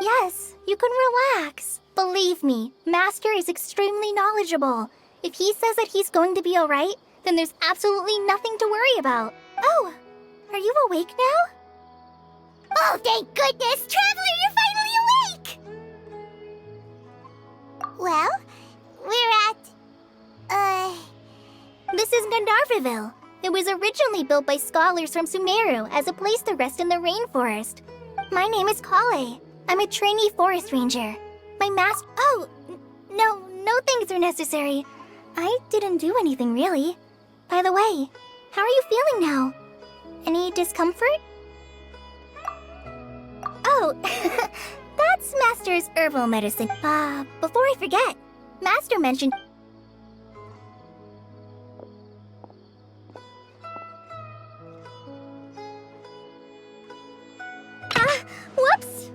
Yes, you can relax. Believe me, Master is extremely knowledgeable. If he says that he's going to be alright, then there's absolutely nothing to worry about. Oh, are you awake now? Oh, thank goodness! Traveler, you're finally awake! Well, we're at... This is Gandharvaville. It was originally built by scholars from Sumeru as a place to rest in the rainforest. My name is Kale. I'm a trainee forest ranger. My master... Oh, no things are necessary. I didn't do anything, really. By the way, how are you feeling now? Any discomfort? Oh, that's Master's herbal medicine. Before I forget, Master mentioned... Whoops!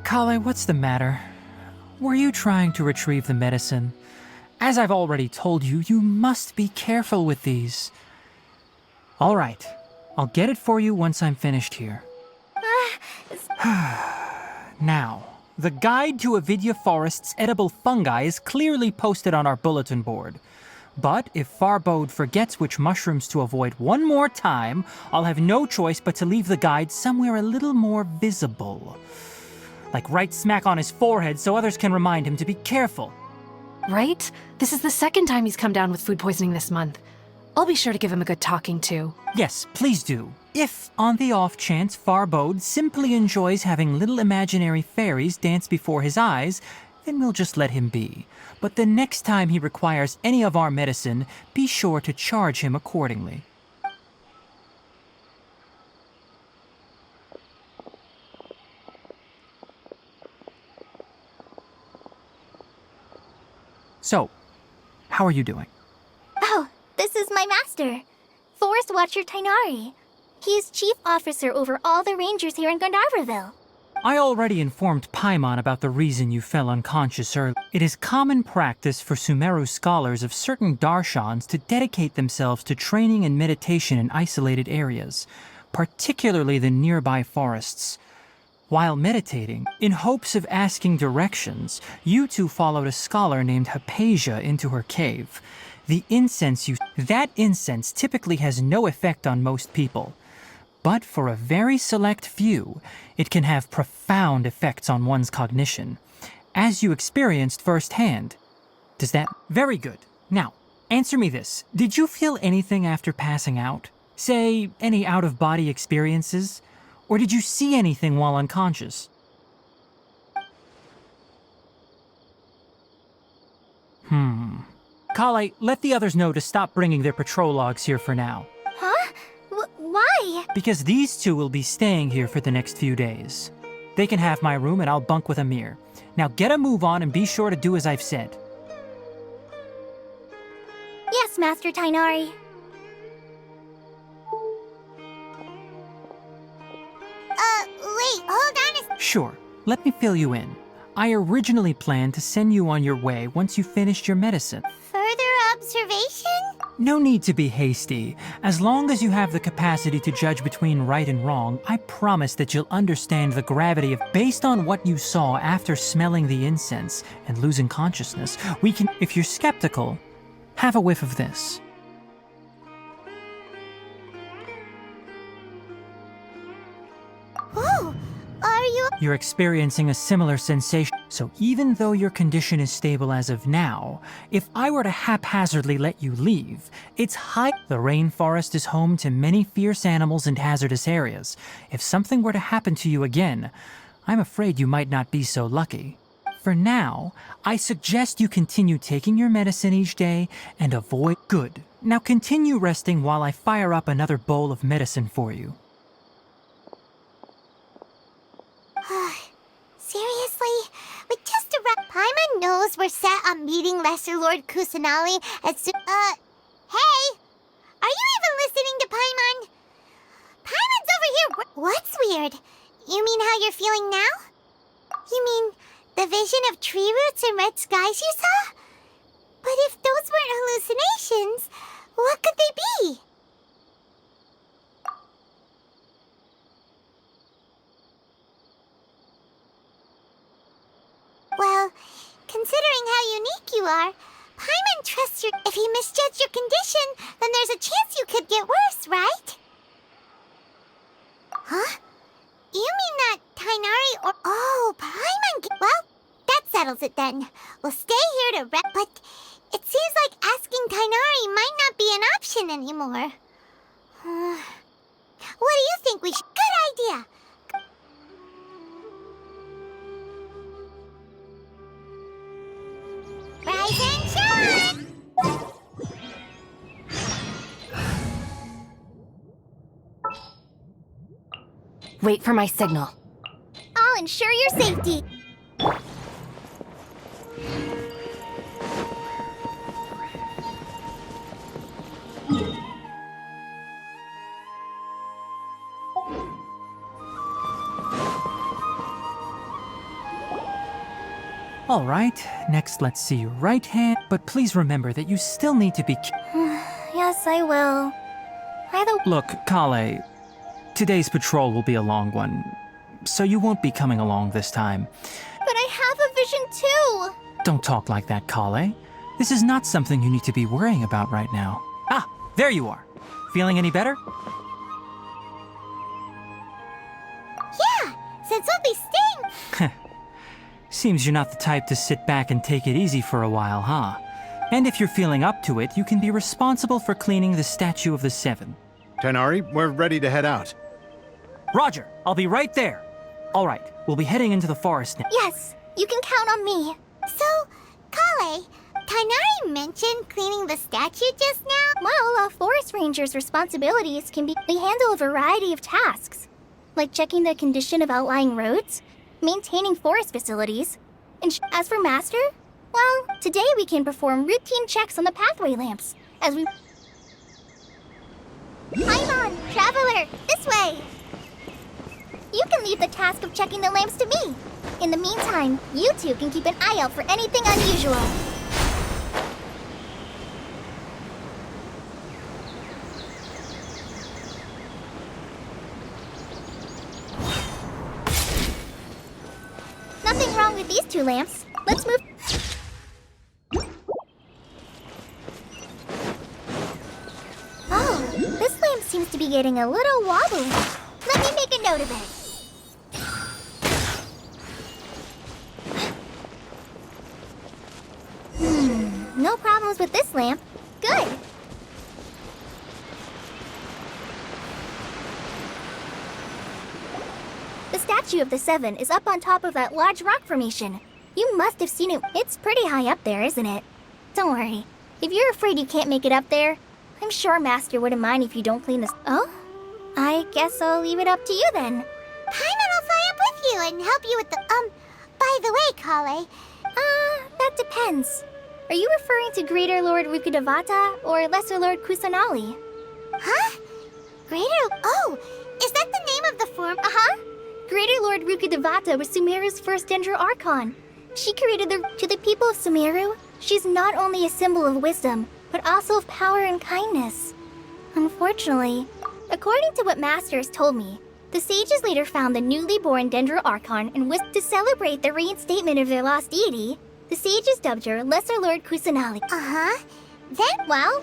Kale, what's the matter? Were you trying to retrieve the medicine? As I've already told you, you must be careful with these. All right, I'll get it for you once I'm finished here. Now, the guide to Avidya Forest's edible fungi is clearly posted on our bulletin board. But if Farbode forgets which mushrooms to avoid one more time, I'll have no choice but to leave the guide somewhere a little more visible. Like right smack on his forehead so others can remind him to be careful. Right? This is the second time he's come down with food poisoning this month. I'll be sure to give him a good talking to. Yes, please do. If, on the off chance, Farbode simply enjoys having little imaginary fairies dance before his eyes, then we'll just let him be. But the next time he requires any of our medicine, be sure to charge him accordingly. So, how are you doing? Oh, this is my master, Forest Watcher Tainari. He is chief officer over all the rangers here in Gandharvaville. I already informed Paimon about the reason you fell unconscious earlier. It is common practice for Sumeru scholars of certain darshans to dedicate themselves to training and meditation in isolated areas, particularly the nearby forests. While meditating, in hopes of asking directions, you two followed a scholar named Hypatia into her cave. That incense typically has no effect on most people. But for a very select few, it can have profound effects on one's cognition, as you experienced firsthand. Does that... Very good. Now, answer me this. Did you feel anything after passing out? Say, any out-of-body experiences? Or did you see anything while unconscious? Kale, let the others know to stop bringing their patrol logs here for now. Huh? Why? Because these two will be staying here for the next few days. They can have my room and I'll bunk with Amir. Now get a move on and be sure to do as I've said. Yes, Master Tainari. Wait, hold on Sure, let me fill you in. I originally planned to send you on your way once you finished your medicine. Further observation? No need to be hasty. As long as you have the capacity to judge between right and wrong, I promise that you'll understand the gravity of... Based on what you saw after smelling the incense and losing consciousness, we can... If you're skeptical, have a whiff of this. Oh, are you? You're experiencing a similar sensation. So even though your condition is stable as of now, if I were to haphazardly let you leave, it's high. The rainforest is home to many fierce animals and hazardous areas. If something were to happen to you again, I'm afraid you might not be so lucky. For now, I suggest you continue taking your medicine each day and avoid. Good. Now continue resting while I fire up another bowl of medicine for you. Seriously? With just a Paimon knows we're set on meeting Lesser Lord Kusanali at hey! Are you even listening to Paimon? Paimon's over here. What's weird? You mean how you're feeling now? You mean the vision of tree roots and red skies you saw? But if those weren't hallucinations, what could they be? Well, considering how unique you are, Paimon trusts you. If he misjudged your condition, then there's a chance you could get worse, right? Huh? You mean that Tainari or... Oh, Paimon... Well, that settles it then. We'll stay here to rest, but it seems like asking Tainari might not be an option anymore. What do you think we should... Good idea! Rise and shine! Wait for my signal. I'll ensure your safety. All right, next let's see your right hand, but please remember that you still need to be... Yes, I will. Look, Kale, today's patrol will be a long one, so you won't be coming along this time. But I have a vision too! Don't talk like that, Kale. This is not something you need to be worrying about right now. Ah, there you are. Feeling any better? Yeah, since we'll be staying... Seems you're not the type to sit back and take it easy for a while, huh? And if you're feeling up to it, you can be responsible for cleaning the Statue of the Seven. Tainari, we're ready to head out. Roger, I'll be right there. All right, we'll be heading into the forest now. Yes, you can count on me. So, Kale, Tainari mentioned cleaning the statue just now? Well, a forest ranger's responsibilities can be... They handle a variety of tasks, like checking the condition of outlying roads, maintaining forest facilities, and as for Master, well, today we can perform routine checks on the pathway lamps, as we... Paimon, Traveler, this way! You can leave the task of checking the lamps to me. In the meantime, you two can keep an eye out for anything unusual. Nothing wrong with these two lamps. Let's move. Oh, this lamp seems to be getting a little wobbly. Let me make a note of it. No problems with this lamp. Good. The Statue of the Seven is up on top of that large rock formation. You must have seen it. It's pretty high up there, isn't it? Don't worry. If you're afraid you can't make it up there, I'm sure Master wouldn't mind if you don't clean this. Oh? I guess I'll leave it up to you then. Paimon will fly up with you and help you with the, by the way, Kale. That depends. Are you referring to Greater Lord Rukudavata or Lesser Lord Kusanali? Huh? Oh, is that the name of the form? Uh-huh. Greater Lord Rukudavata was Sumeru's first Dendro Archon. She created to the people of Sumeru, she's not only a symbol of wisdom, but also of power and kindness. Unfortunately, according to what Master has told me, the sages later found the newly born Dendro Archon and wished to celebrate the reinstatement of their lost deity. The sages dubbed her Lesser Lord Kusanali. Uh-huh.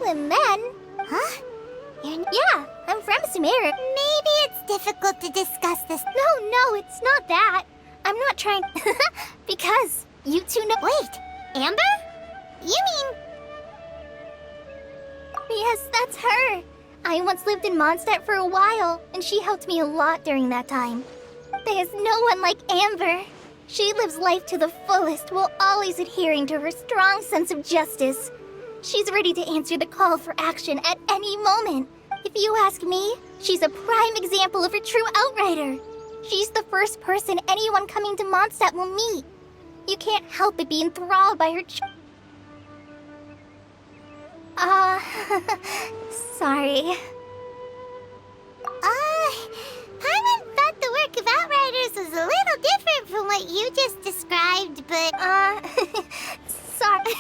And then... Huh? Yeah, I'm from Sumeru. Maybe it's difficult to discuss this. No, it's not that. I'm not trying. Because you two know. Wait, Amber? You mean? Yes, that's her. I once lived in Mondstadt for a while, and she helped me a lot during that time. There's no one like Amber. She lives life to the fullest while always adhering to her strong sense of justice. She's ready to answer the call for action at any moment. If you ask me, she's a prime example of a true outrider. She's the first person anyone coming to Mondstadt will meet. You can't help but be enthralled by her sorry. Paimon thought the work of Outriders was a little different from what you just described, but, sorry.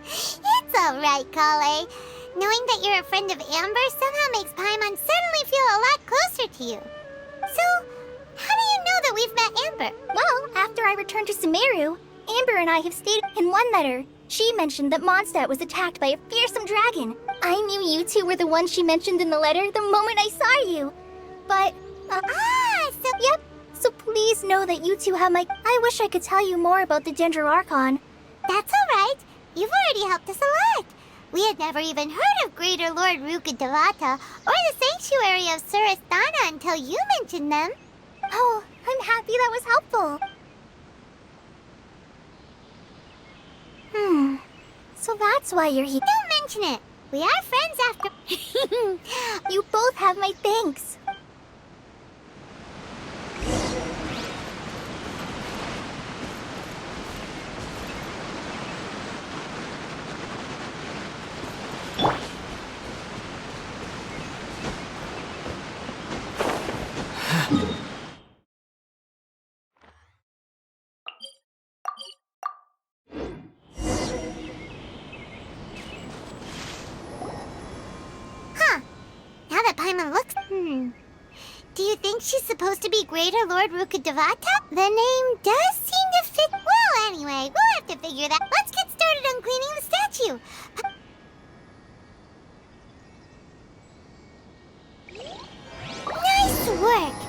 It's alright, Kale. Knowing that you're a friend of Amber somehow makes Paimon suddenly feel a lot closer to you. So, how do you know that we've met Amber? Well, after I returned to Sumeru, Amber and I have stayed in one letter. She mentioned that Mondstadt was attacked by a fearsome dragon. I knew you two were the ones she mentioned in the letter the moment I saw you. But, Yep, so please know that you two have my... I wish I could tell you more about the Dendro Archon. That's alright. You've already helped us a lot. We had never even heard of Greater Lord Rukkhadevata or the Sanctuary of Surasthana until you mentioned them. Oh, I'm happy that was helpful. So that's why you're here. Don't mention it. We are friends after... You both have my thanks. Now that Paimon looks... Do you think she's supposed to be Greater Lord Rukkhadevata? The name does seem to fit... Well, anyway, we'll have to figure that... Let's get started on cleaning the statue. Nice work!